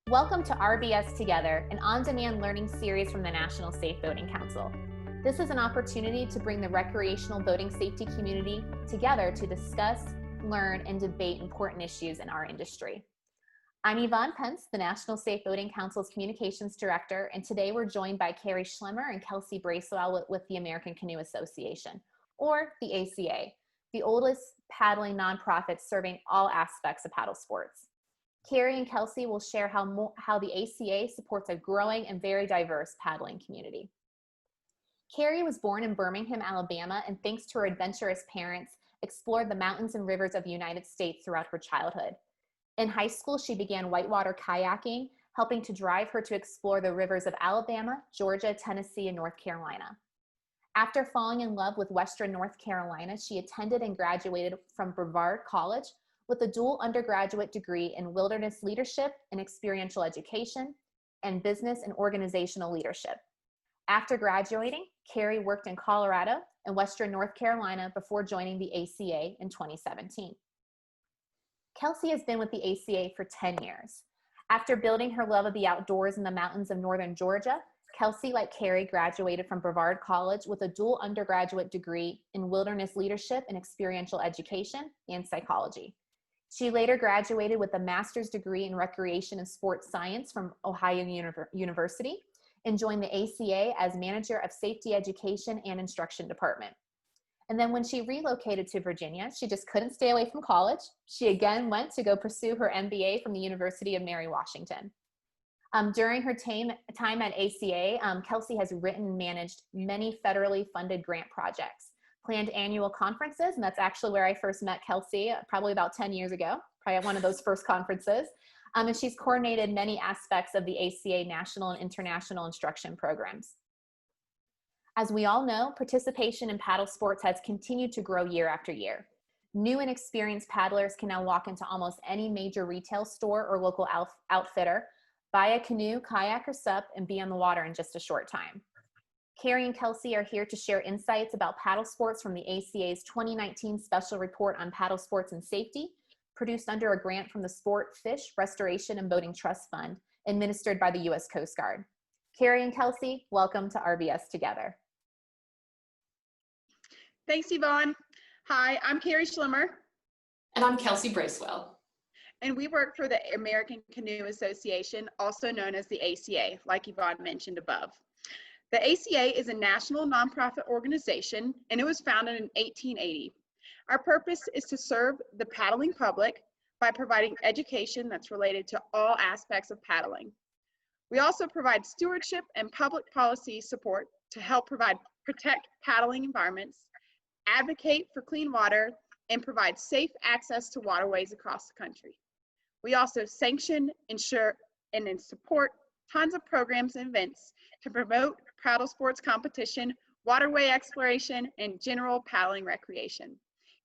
Welcome to RBS Together, an on-demand learning series from the National Safe Boating Council. This is an opportunity to bring the recreational boating safety community together to discuss, learn, and debate important issues in our industry. I'm Yvonne Pence, the National Safe Boating Council's Communications Director, and today we're joined by Carrie Schlemmer and Kelsey Bracewell with the American Canoe Association, or the ACA, the oldest paddling nonprofit serving all aspects of paddle sports. Carrie and Kelsey will share how the ACA supports a growing and very diverse paddling community. Carrie was born in Birmingham, Alabama, and thanks to her adventurous parents, explored the mountains and rivers of the United States throughout her childhood. In high school, she began whitewater kayaking, helping to drive her to explore the rivers of Alabama, Georgia, Tennessee, and North Carolina. After falling in love with Western North Carolina, she attended and graduated from Brevard College with a dual undergraduate degree in wilderness leadership and experiential education and business and organizational leadership. After graduating, Carrie worked in Colorado and Western North Carolina before joining the ACA in 2017. Kelsey has been with the ACA for 10 years. After building her love of the outdoors in the mountains of northern Georgia, Kelsey, like Carrie, graduated from Brevard College with a dual undergraduate degree in wilderness leadership and experiential education and psychology. She later graduated with a master's degree in recreation and sports science from Ohio University and joined the ACA as manager of safety education and instruction department. And then when she relocated to Virginia, she just couldn't stay away from college. She again went to go pursue her MBA from the University of Mary Washington. During her time at ACA, Kelsey has written and managed many federally funded grant projects, planned annual conferences, and that's actually where I first met Kelsey, probably about 10 years ago, probably at one of those first conferences. And she's coordinated many aspects of the ACA national and international instruction programs. As we all know, participation in paddle sports has continued to grow year after year. New and experienced paddlers can now walk into almost any major retail store or local outfitter, buy a canoe, kayak, or sup, and be on the water in just a short time. Carrie and Kelsey are here to share insights about paddle sports from the ACA's 2019 Special Report on Paddlesports and Safety, produced under a grant from the Sport, Fish, Restoration, and Boating Trust Fund, administered by the U.S. Coast Guard. Carrie and Kelsey, welcome to RBS Together. Thanks, Yvonne. Hi, I'm Carrie Schlemmer. And I'm Kelsey Bracewell. And we work for the American Canoe Association, also known as the ACA, like Yvonne mentioned above. The ACA is a national nonprofit organization, and it was founded in 1880. Our purpose is to serve the paddling public by providing education that's related to all aspects of paddling. We also provide stewardship and public policy support to help protect paddling environments, advocate for clean water, and provide safe access to waterways across the country. We also sanction, ensure, and then support tons of programs and events to promote paddle sports competition, waterway exploration, and general paddling recreation.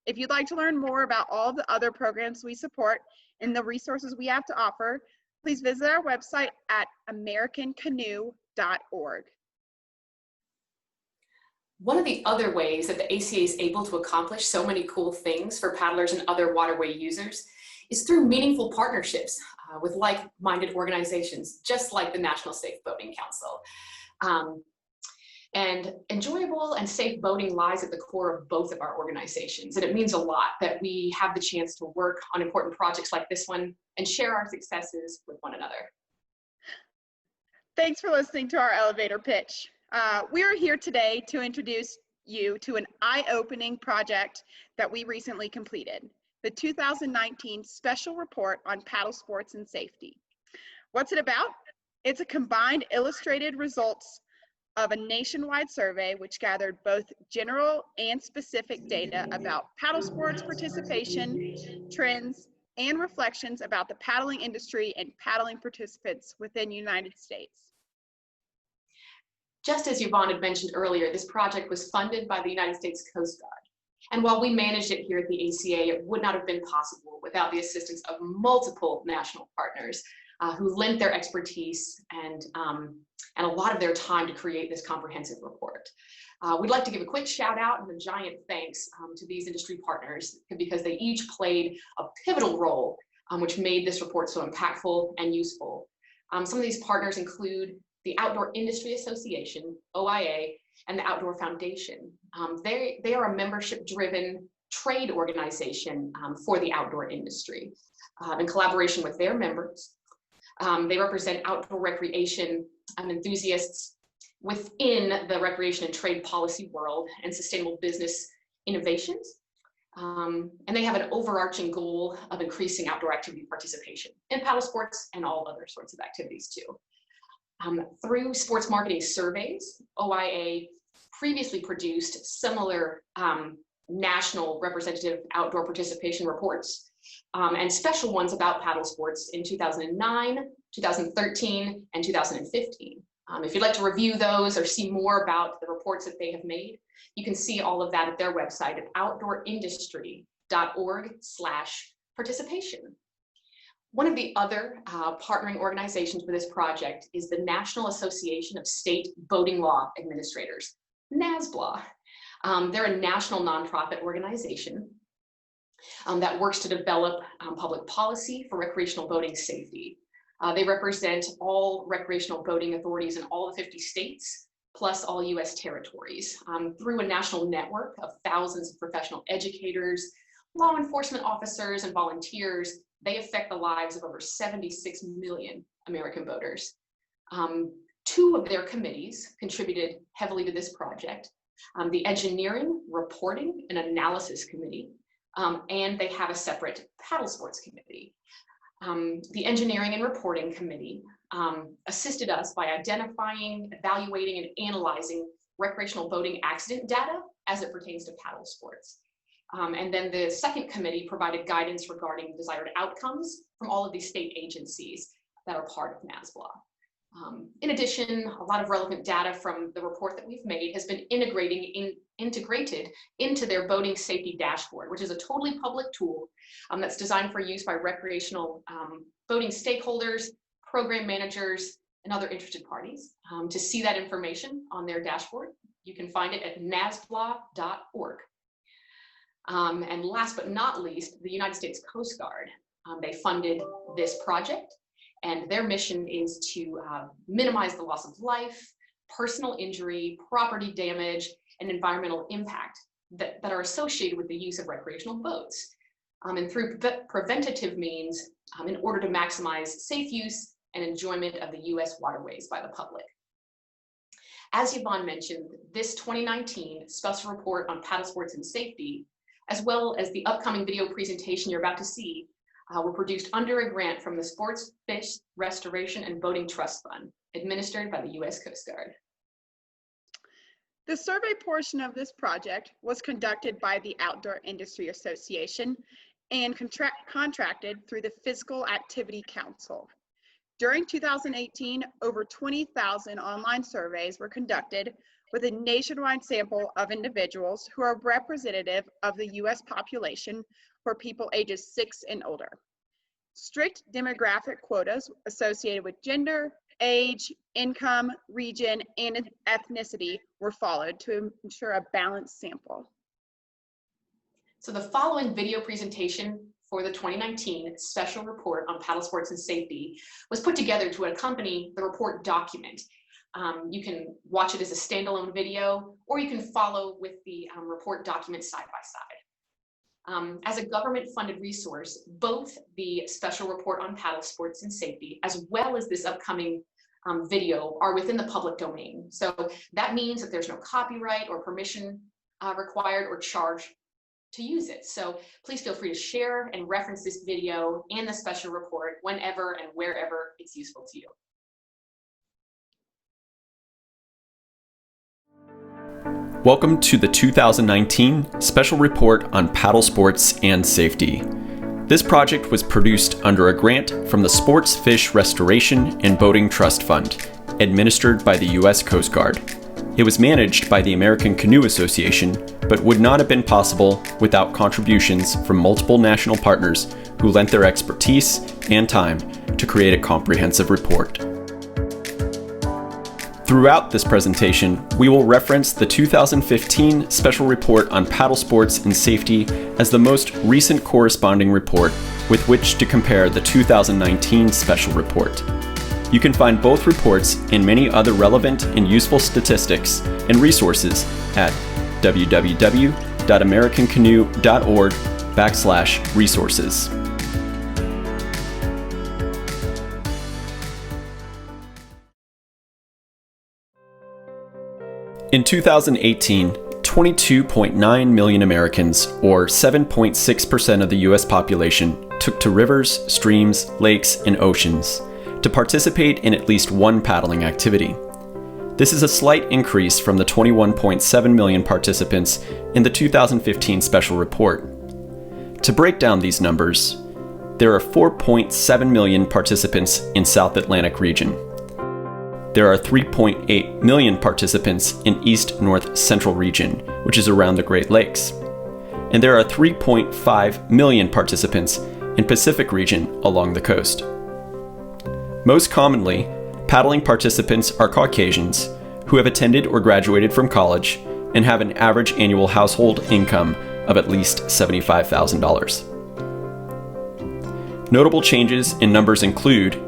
If you'd like to learn more about all the other programs we support and the resources we have to offer, please visit our website at americancanoe.org. One of the other ways that the ACA is able to accomplish so many cool things for paddlers and other waterway users is through meaningful partnerships with like-minded organizations, just like the National Safe Boating Council. And enjoyable and safe boating lies at the core of both of our organizations. And it means a lot that we have the chance to work on important projects like this one and share our successes with one another. Thanks for listening to our elevator pitch. We are here today to introduce you to an eye-opening project that we recently completed, the 2019 Special Report on Paddle Sports and Safety. What's it about? It's a combined illustrated results of a nationwide survey which gathered both general and specific data about paddle sports participation, trends, and reflections about the paddling industry and paddling participants within the United States. Just as Yvonne had mentioned earlier, this project was funded by the United States Coast Guard. And while we managed it here at the ACA, it would not have been possible without the assistance of multiple national partners who lent their expertise and a lot of their time to create this comprehensive report. We'd like to give a quick shout out and a giant thanks to these industry partners because they each played a pivotal role which made this report so impactful and useful. Some of these partners include the Outdoor Industry Association, OIA, and the Outdoor Foundation. They are a membership-driven trade organization for the outdoor industry. In collaboration with their members, they represent outdoor recreation enthusiasts within the recreation and trade policy world and sustainable business innovations. And they have an overarching goal of increasing outdoor activity participation in paddle sports and all other sorts of activities too. Through sports marketing surveys, OIA previously produced similar national representative outdoor participation reports and special ones about paddle sports in 2009, 2013, and 2015. If you'd like to review those or see more about the reports that they have made, you can see all of that at their website at outdoorindustry.org/participation. One of the other partnering organizations for this project is the National Association of State Boating Law Administrators, NASBLA. They're a national nonprofit organization that works to develop public policy for recreational boating safety. They represent all recreational boating authorities in all the 50 states, plus all US territories. Through a national network of thousands of professional educators, law enforcement officers, and volunteers, they affect the lives of over 76 million American boaters. Two of their committees contributed heavily to this project, the Engineering, Reporting, and Analysis Committee, and they have a separate Paddle Sports Committee. The Engineering and Reporting Committee assisted us by identifying, evaluating, and analyzing recreational boating accident data as it pertains to paddle sports. And then the second committee provided guidance regarding desired outcomes from all of these state agencies that are part of NASBLA. In addition, a lot of relevant data from the report that we've made has been integrated into their boating safety dashboard, which is a totally public tool that's designed for use by recreational boating stakeholders, program managers, and other interested parties. To see that information on their dashboard, you can find it at nasbla.org. And last but not least, the United States Coast Guard. They funded this project, and their mission is to minimize the loss of life, personal injury, property damage, and environmental impact that are associated with the use of recreational boats. And through preventative means in order to maximize safe use and enjoyment of the US waterways by the public. As Yvonne mentioned, this 2019 special report on paddle sports and safety, as well as the upcoming video presentation you're about to see, were produced under a grant from the Sports Fish Restoration and Boating Trust Fund, administered by the US Coast Guard. The survey portion of this project was conducted by the Outdoor Industry Association and contracted through the Physical Activity Council. During 2018, over 20,000 online surveys were conducted with a nationwide sample of individuals who are representative of the US population for people ages 6 and older. Strict demographic quotas associated with gender, age, income, region, and ethnicity were followed to ensure a balanced sample. So the following video presentation for the 2019 special report on paddle sports and safety was put together to accompany the report document. You can watch it as a standalone video, or you can follow with the report document side by side. As a government-funded resource, both the special report on paddle sports and safety, as well as this upcoming video, are within the public domain. So that means that there's no copyright or permission required or charge to use it. So please feel free to share and reference this video and the special report whenever and wherever it's useful to you. Welcome to the 2019 Special Report on Paddle Sports and Safety. This project was produced under a grant from the Sports Fish Restoration and Boating Trust Fund, administered by the US Coast Guard. It was managed by the American Canoe Association, but would not have been possible without contributions from multiple national partners who lent their expertise and time to create a comprehensive report. Throughout this presentation, we will reference the 2015 Special Report on Paddle Sports and Safety as the most recent corresponding report with which to compare the 2019 Special Report. You can find both reports and many other relevant and useful statistics and resources at www.americancanoe.org/resources. In 2018, 22.9 million Americans, or 7.6% of the U.S. population, took to rivers, streams, lakes, and oceans to participate in at least one paddling activity. This is a slight increase from the 21.7 million participants in the 2015 special report. To break down these numbers, there are 4.7 million participants in South Atlantic region. There are 3.8 million participants in East North Central region, which is around the Great Lakes. And there are 3.5 million participants in Pacific region along the coast. Most commonly, paddling participants are Caucasians who have attended or graduated from college and have an average annual household income of at least $75,000. Notable changes in numbers include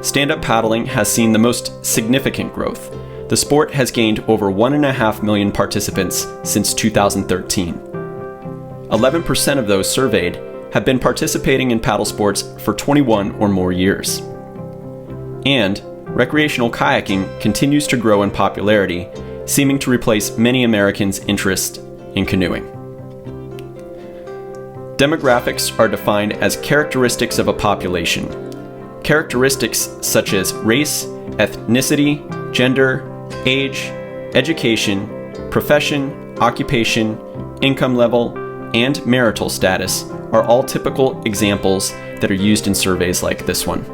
stand-up paddling has seen the most significant growth. The sport has gained over 1.5 million participants since 2013. 11% of those surveyed have been participating in paddle sports for 21 or more years. And recreational kayaking continues to grow in popularity, seeming to replace many Americans' interest in canoeing. Demographics are defined as characteristics of a population. Characteristics such as race, ethnicity, gender, age, education, profession, occupation, income level, and marital status are all typical examples that are used in surveys like this one.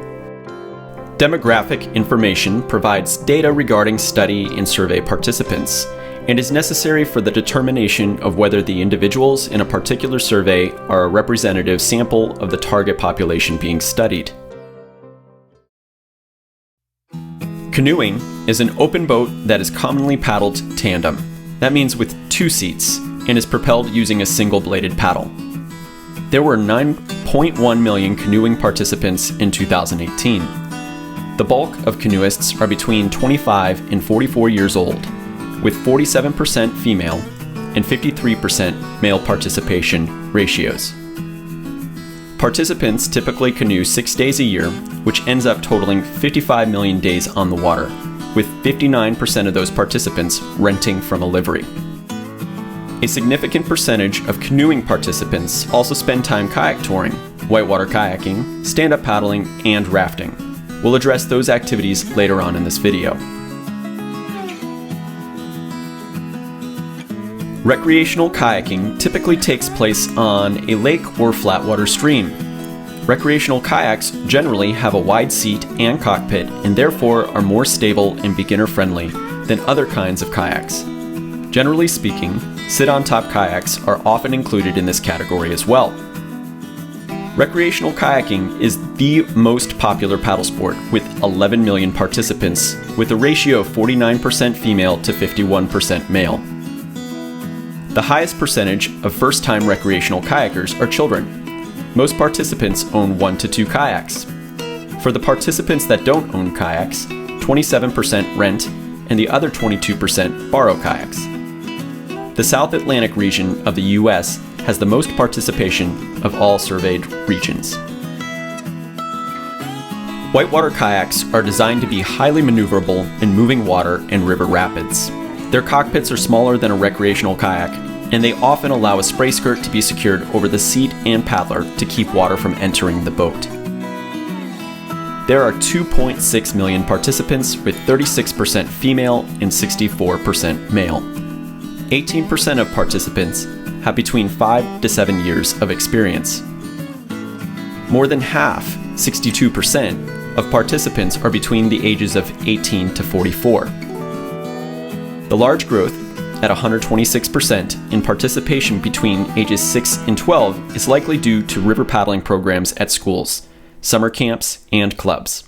Demographic information provides data regarding study and survey participants and is necessary for the determination of whether the individuals in a particular survey are a representative sample of the target population being studied. Canoeing is an open boat that is commonly paddled tandem. That means with two seats and is propelled using a single-bladed paddle. There were 9.1 million canoeing participants in 2018. The bulk of canoeists are between 25 and 44 years old, with 47% female and 53% male participation ratios. Participants typically canoe 6 days a year, which ends up totaling 55 million days on the water, with 59% of those participants renting from a livery. A significant percentage of canoeing participants also spend time kayak touring, whitewater kayaking, stand-up paddling, and rafting. We'll address those activities later on in this video. Recreational kayaking typically takes place on a lake or flatwater stream. Recreational kayaks generally have a wide seat and cockpit and therefore are more stable and beginner-friendly than other kinds of kayaks. Generally speaking, sit-on-top kayaks are often included in this category as well. Recreational kayaking is the most popular paddle sport with 11 million participants, with a ratio of 49% female to 51% male. The highest percentage of first-time recreational kayakers are children. Most participants own 1 to 2 kayaks. For the participants that don't own kayaks, 27% rent and the other 22% borrow kayaks. The South Atlantic region of the U.S. has the most participation of all surveyed regions. Whitewater kayaks are designed to be highly maneuverable in moving water and river rapids. Their cockpits are smaller than a recreational kayak, and they often allow a spray skirt to be secured over the seat and paddler to keep water from entering the boat. There are 2.6 million participants, with 36% female and 64% male. 18% of participants have between 5 to 7 years of experience. More than half, 62%, of participants are between the ages of 18 to 44. The large growth, at 126%, in participation between ages 6 and 12 is likely due to river paddling programs at schools, summer camps, and clubs.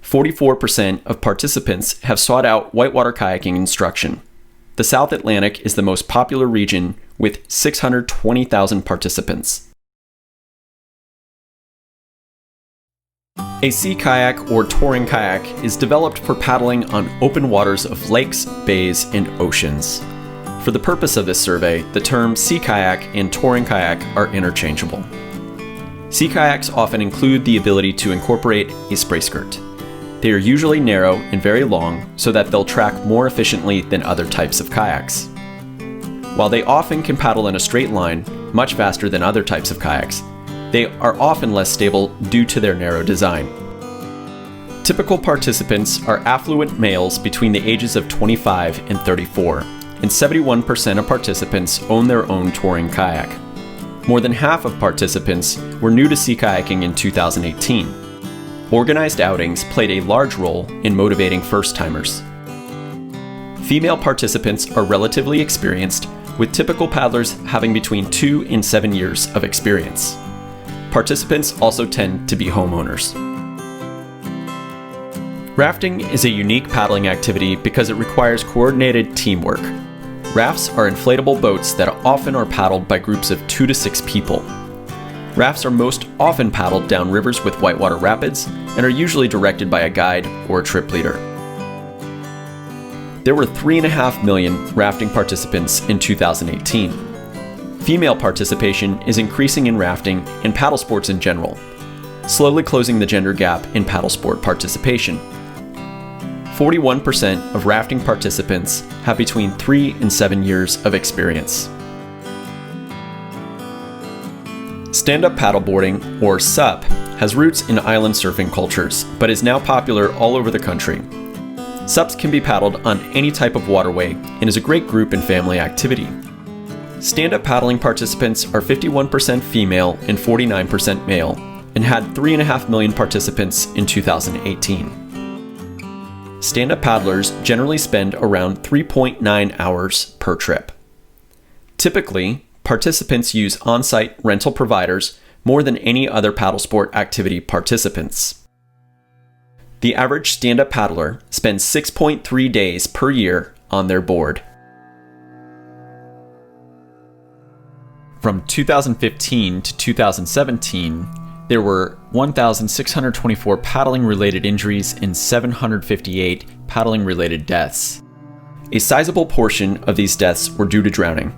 44% of participants have sought out whitewater kayaking instruction. The South Atlantic is the most popular region with 620,000 participants. A sea kayak or touring kayak is developed for paddling on open waters of lakes, bays, and oceans. For the purpose of this survey, the term sea kayak and touring kayak are interchangeable. Sea kayaks often include the ability to incorporate a spray skirt. They are usually narrow and very long so that they'll track more efficiently than other types of kayaks. While they often can paddle in a straight line, much faster than other types of kayaks, they are often less stable due to their narrow design. Typical participants are affluent males between the ages of 25 and 34, and 71% of participants own their own touring kayak. More than half of participants were new to sea kayaking in 2018. Organized outings played a large role in motivating first-timers. Female participants are relatively experienced, with typical paddlers having between 2 and 7 years of experience. Participants also tend to be homeowners. Rafting is a unique paddling activity because it requires coordinated teamwork. Rafts are inflatable boats that often are paddled by groups of 2 to 6 people. Rafts are most often paddled down rivers with whitewater rapids and are usually directed by a guide or a trip leader. There were 3.5 million rafting participants in 2018. Female participation is increasing in rafting and paddle sports in general, slowly closing the gender gap in paddle sport participation. 41% of rafting participants have between 3 and 7 years of experience. Stand-up paddleboarding, or SUP, has roots in island surfing cultures, but is now popular all over the country. SUPs can be paddled on any type of waterway and is a great group and family activity. Stand-up paddling participants are 51% female and 49% male, and had 3.5 million participants in 2018. Stand-up paddlers generally spend around 3.9 hours per trip. Typically, participants use on-site rental providers more than any other paddle sport activity participants. The average stand-up paddler spends 6.3 days per year on their board. From 2015 to 2017, there were 1,624 paddling-related injuries and 758 paddling-related deaths. A sizable portion of these deaths were due to drowning.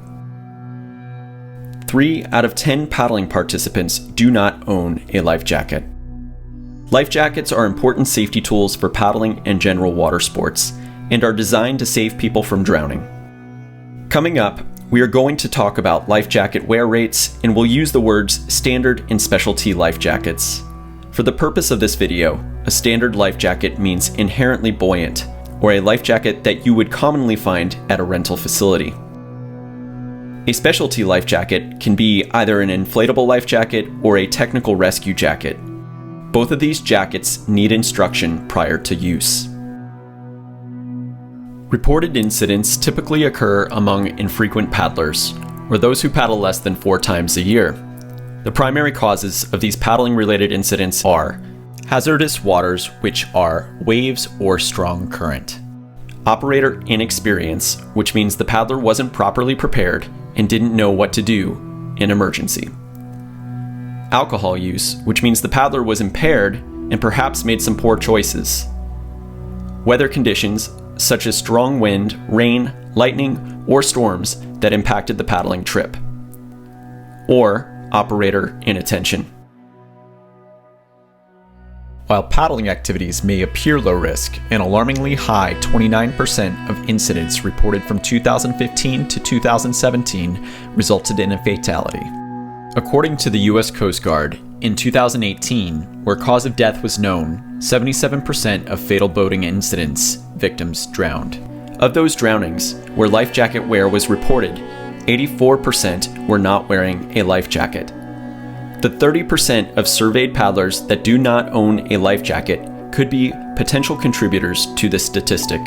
3 out of 10 paddling participants do not own a life jacket. Life jackets are important safety tools for paddling and general water sports, and are designed to save people from drowning. Coming up, we are going to talk about life jacket wear rates, and we'll use the words standard and specialty life jackets. For the purpose of this video, a standard life jacket means inherently buoyant, or a life jacket that you would commonly find at a rental facility. A specialty life jacket can be either an inflatable life jacket or a technical rescue jacket. Both of these jackets need instruction prior to use. Reported incidents typically occur among infrequent paddlers, or those who paddle less than 4 times a year. The primary causes of these paddling-related incidents are hazardous waters, which are waves or strong current; operator inexperience, which means the paddler wasn't properly prepared and didn't know what to do in emergency; alcohol use, which means the paddler was impaired and perhaps made some poor choices; weather conditions, such as strong wind, rain, lightning, or storms that impacted the paddling trip; or operator inattention. While paddling activities may appear low risk, an alarmingly high 29% of incidents reported from 2015 to 2017 resulted in a fatality. According to the U.S. Coast Guard, in 2018, where cause of death was known, 77% of fatal boating incidents, victims drowned. Of those drownings, where life jacket wear was reported, 84% were not wearing a life jacket. The 30% of surveyed paddlers that do not own a life jacket could be potential contributors to this statistic.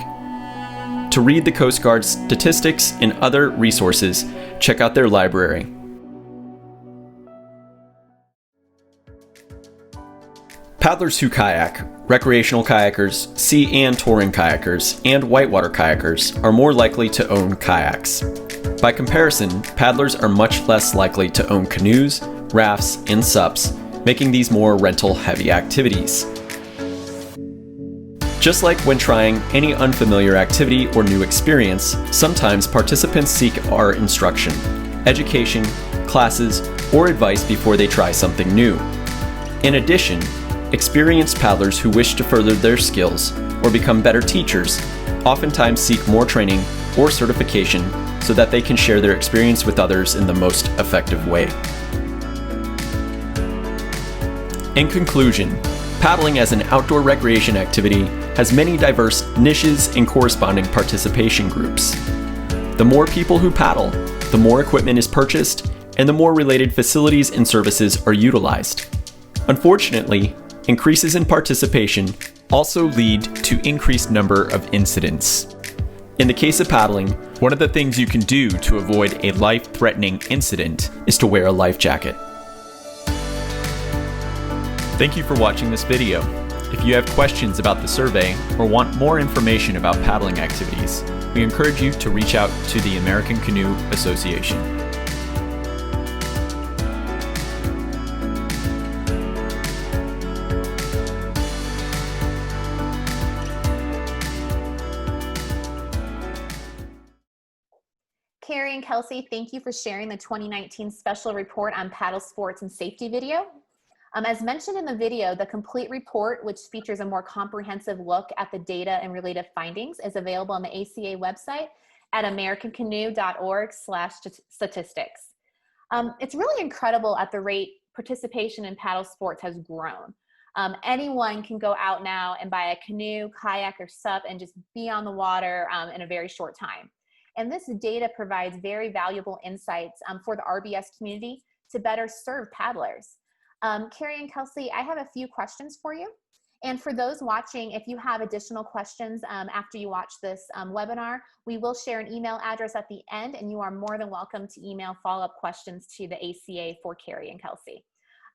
To read the Coast Guard's statistics and other resources, check out their library. Paddlers who kayak, recreational kayakers, sea and touring kayakers, and whitewater kayakers are more likely to own kayaks. By comparison, paddlers are much less likely to own canoes, rafts, and SUPs, making these more rental-heavy activities. Just like when trying any unfamiliar activity or new experience, sometimes participants seek our instruction, education, classes, or advice before they try something new. In addition, experienced paddlers who wish to further their skills or become better teachers oftentimes seek more training or certification so that they can share their experience with others in the most effective way. In conclusion, paddling as an outdoor recreation activity has many diverse niches and corresponding participation groups. The more people who paddle, the more equipment is purchased, and the more related facilities and services are utilized. Unfortunately, increases in participation also lead to increased number of incidents. In the case of paddling, one of the things you can do to avoid a life-threatening incident is to wear a life jacket. Thank you for watching this video. If you have questions about the survey or want more information about paddling activities, we encourage you to reach out to the American Canoe Association. Carrie and Kelsey, thank you for sharing the 2019 special report on paddle sports and safety video. As mentioned in the video, the complete report, which features a more comprehensive look at the data and related findings, is available on the ACA website at americancanoe.org/statistics. It's really incredible at the rate participation in paddle sports has grown. Anyone can go out now and buy a canoe, kayak, or SUP and just be on the water in a very short time. And this data provides very valuable insights for the RBS community to better serve paddlers. Carrie and Kelsey, I have a few questions for you. And for those watching, if you have additional questions after you watch this webinar, we will share an email address at the end, and you are more than welcome to email follow-up questions to the ACA for Carrie and Kelsey.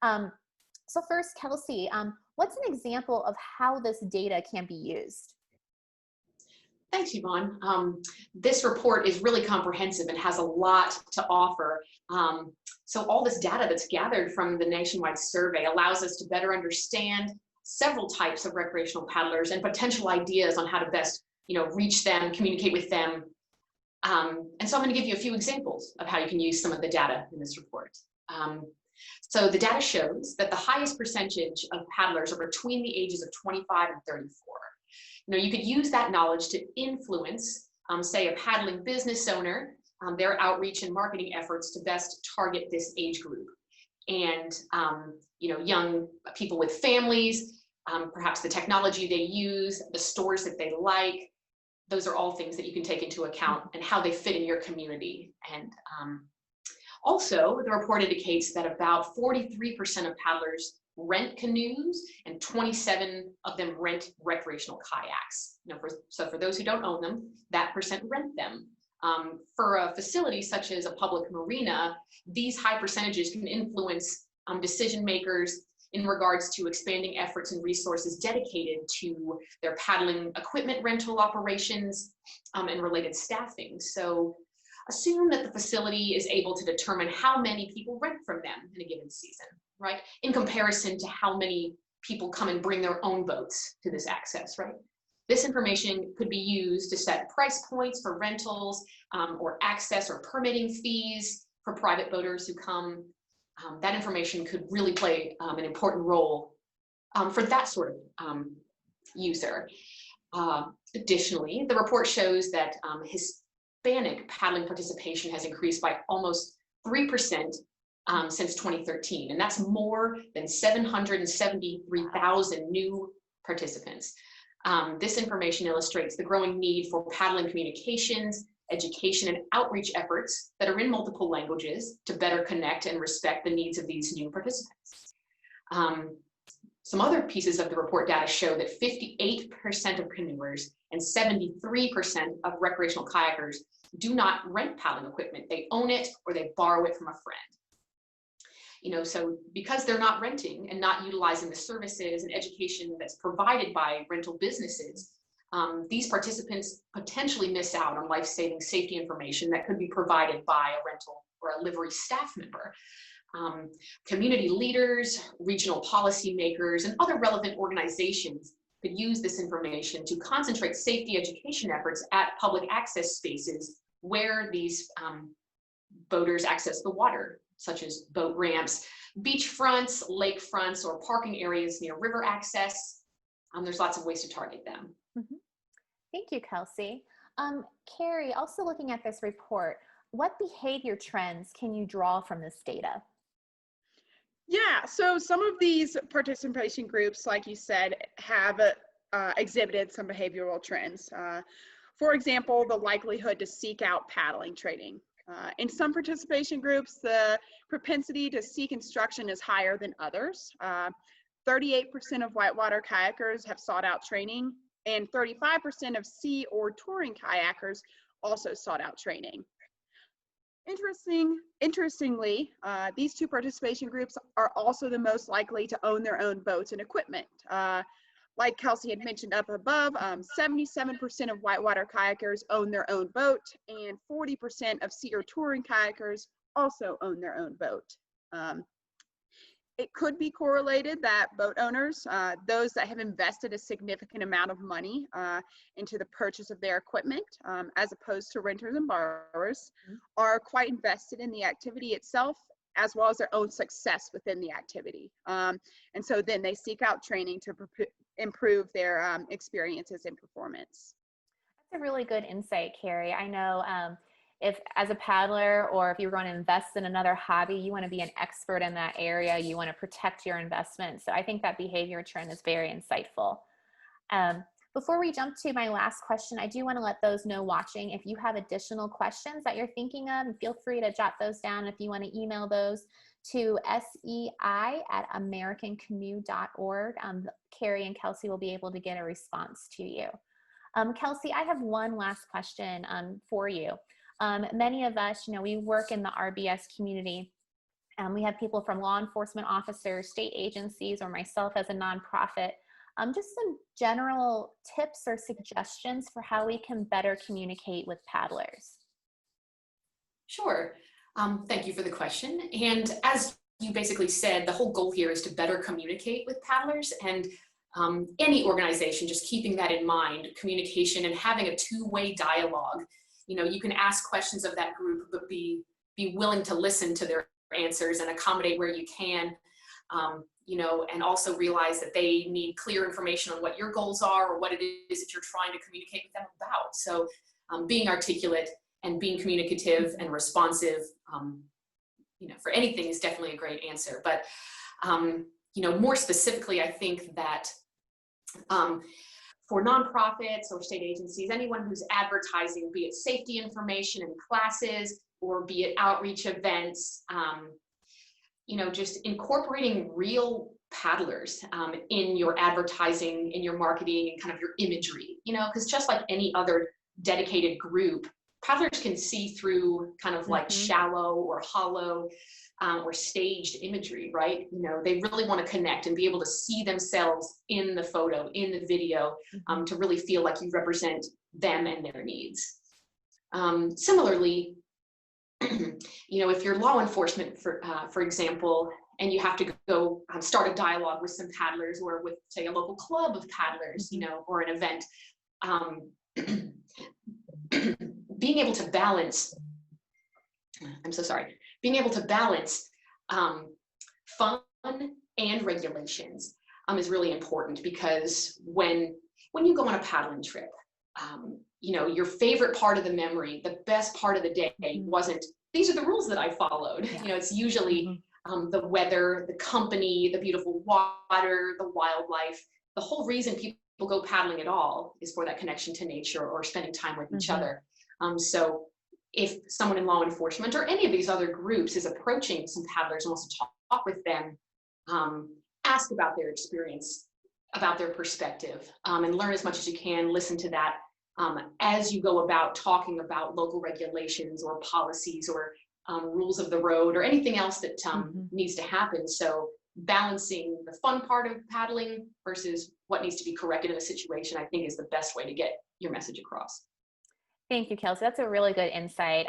So first, Kelsey, what's an example of how this data can be used? Thanks, Yvonne. This report is really comprehensive and has a lot to offer. So all this data that's gathered from the nationwide survey allows us to better understand several types of recreational paddlers and potential ideas on how to best, reach them, communicate with them. And so I'm going to give you a few examples of how you can use some of the data in this report. So the data shows that the highest percentage of paddlers are between the ages of 25 and 34. You could use that knowledge to influence, say, a paddling business owner, their outreach and marketing efforts to best target this age group. And, young people with families, perhaps the technology they use, the stores that they like, those are all things that you can take into account and how they fit in your community. And also, the report indicates that about 43% of paddlers rent canoes and 27 of them rent recreational kayaks. So for those who don't own them, that percent rent them. For a facility such as a public marina, these high percentages can influence decision makers in regards to expanding efforts and resources dedicated to their paddling equipment rental operations and related staffing. So assume that the facility is able to determine how many people rent from them in a given season, right? In comparison to how many people come and bring their own boats to this access, right? This information could be used to set price points for rentals or access or permitting fees for private boaters who come. That information could really play an important role for that sort of user. Additionally, the report shows that Hispanic paddling participation has increased by almost 3% since 2013, and that's more than 773,000 new participants. This information illustrates the growing need for paddling communications, education, and outreach efforts that are in multiple languages to better connect and respect the needs of these new participants. Some other pieces of the report data show that 58% of canoers and 73% of recreational kayakers do not rent paddling equipment. They own it or they borrow it from a friend. So because they're not renting and not utilizing the services and education that's provided by rental businesses, these participants potentially miss out on life-saving safety information that could be provided by a rental or a livery staff member. Community leaders, regional policymakers, and other relevant organizations could use this information to concentrate safety education efforts at public access spaces where these boaters access the water, such as boat ramps, beach fronts, lake fronts, or parking areas near river access. There's lots of ways to target them. Mm-hmm. Thank you, Kelsey. Carrie, also looking at this report, what behavior trends can you draw from this data? Yeah, so some of these participation groups, like you said, have exhibited some behavioral trends. For example, the likelihood to seek out paddling training. In some participation groups, the propensity to seek instruction is higher than others. 38% of whitewater kayakers have sought out training, and 35% of sea or touring kayakers also sought out training. Interestingly, these two participation groups are also the most likely to own their own boats and equipment. Like Kelsey had mentioned up above, 77% of whitewater kayakers own their own boat, and 40% of sea or touring kayakers also own their own boat. It could be correlated that boat owners, those that have invested a significant amount of money into the purchase of their equipment, as opposed to renters and borrowers, are quite invested in the activity itself, as well as their own success within the activity. And so then they seek out training to improve their experiences and performance. That's a really good insight, Carrie. I know if as a paddler, or if you're going to invest in another hobby, you want to be an expert in that area. You want to protect your investment. So I think that behavior trend is very insightful. Before we jump to my last question, I do want to let those know watching, if you have additional questions that you're thinking of, feel free to jot those down. If you want to email those to sei@americancanoe.org, Carrie and Kelsey will be able to get a response to you. Kelsey, I have one last question for you. Many of us, we work in the RBS community. We have people from law enforcement officers, state agencies, or myself as a nonprofit. Just some general tips or suggestions for how we can better communicate with paddlers. Sure. Thank you for the question. And as you basically said, the whole goal here is to better communicate with paddlers, and any organization just keeping that in mind, communication and having a two-way dialogue. You can ask questions of that group, but be willing to listen to their answers and accommodate where you can, and also realize that they need clear information on what your goals are or what it is that you're trying to communicate with them about. So being articulate and being communicative and responsive, for anything is definitely a great answer. But, more specifically, I think that for nonprofits or state agencies, anyone who's advertising, be it safety information in classes or be it outreach events, just incorporating real paddlers in your advertising, in your marketing, and kind of your imagery, because just like any other dedicated group, paddlers can see through kind of like shallow or hollow or staged imagery, right? They really want to connect and be able to see themselves in the photo, in the video, to really feel like you represent them and their needs. Similarly, if you're law enforcement, for example, and you have to go start a dialogue with some paddlers, or with, say, a local club of paddlers, or an event, being able to balance, fun and regulations is really important, because when you go on a paddling trip, your favorite part of the memory, the best part of the day wasn't, these are the rules that I followed. Yeah. It's usually the weather, the company, the beautiful water, the wildlife. The whole reason people go paddling at all is for that connection to nature or spending time with each other. So if someone in law enforcement or any of these other groups is approaching some paddlers and wants to talk with them, ask about their experience, about their perspective, and learn as much as you can, listen to that as you go about talking about local regulations or policies or rules of the road or anything else that needs to happen. So balancing the fun part of paddling versus what needs to be corrected in a situation, I think, is the best way to get your message across. Thank you, Kelsey. That's a really good insight.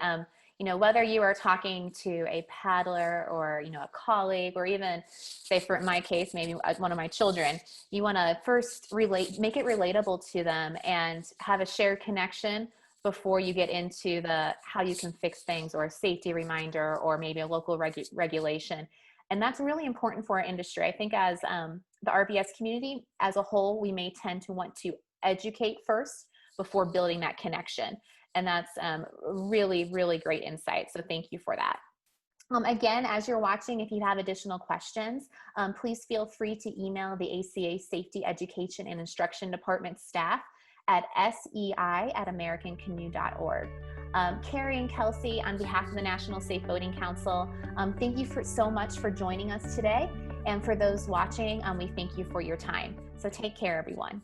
you know, whether you are talking to a paddler or, you know, a colleague, or even say for my case, maybe one of my children, you want to first make it relatable to them and have a shared connection before you get into the how you can fix things, or a safety reminder, or maybe a local regulation. And that's really important for our industry. I think as the RBS community as a whole, we may tend to want to educate first before building that connection. And that's really, really great insight. So thank you for that. Again, as you're watching, if you have additional questions, please feel free to email the ACA Safety Education and Instruction Department staff at sei@americancanoe.org. Carrie and Kelsey, on behalf of the National Safe Boating Council, thank you so much for joining us today. And for those watching, we thank you for your time. So take care, everyone.